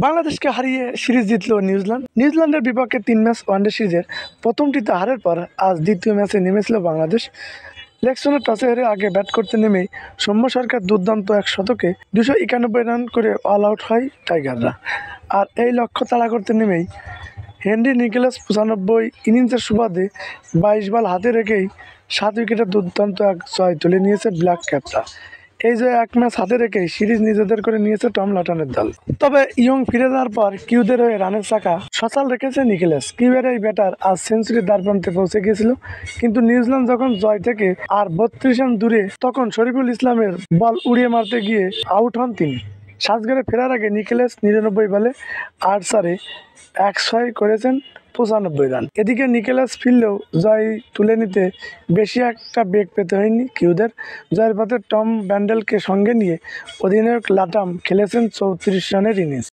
বাংলাদেশকে হারিয়ে সিরিজ জিতল নিউজিল্যান্ড। নিউজিল্যান্ডের বিপক্ষে 3 ম্যাচ ওয়ানডে সিরিজের প্রথমটিতে হারের পর আজ দ্বিতীয় ম্যাচে নেমেছিল বাংলাদেশ। লেগস্পিনার টসে হেরে আগে ব্যাট করতে নেমেই সৌম্য সরকার দুর্দান্ত এক শতকে 291 রান করে অল আউট হয় টাইগাররা। আর এই লক্ষ্য তাড়া করতে নেমেই হেনরি নিকোলাস 95 ইনিংসের সুবাদে 22 বল হাতে রেখেই 7 উইকেটের দুর্দান্ত এক জয় তুলে নিয়েছে ব্ল্যাক ক্যাপরা। এই জয় এক ম্যাচ হাতে রেখেই সিরিজ নিজেদের করে নিয়েছে টম লাটনের দল। তবে ইয়ং ফিরে যাওয়ার পর কিউদের হয়ে রানের চাকা সচল রেখেছে নিকোলাস। কিউয়ের এই ব্যাটার আজ সেঞ্চুরির দ্বারপ্রান্তে পৌঁছে গিয়েছিল, কিন্তু নিউজিল্যান্ড যখন জয় থেকে আর 32 রান দূরে তখন শরীফুল ইসলামের বল উড়িয়ে মারতে গিয়ে আউট হন তিনি। সাজঘরে ফেরার আগে নিকোলাস 99 বলে 8 চারে 106 করেছেন 95 রান। এদিকে নিকোলাস ফিরলেও জয় তুলে নিতে বেশি একটা বেগ পেতে হয়নি কিউদের। জয়ের পথে টম ব্যান্ডেলকে সঙ্গে নিয়ে অধিনায়ক লাটাম খেলেছেন 34 রানের ইনিংস।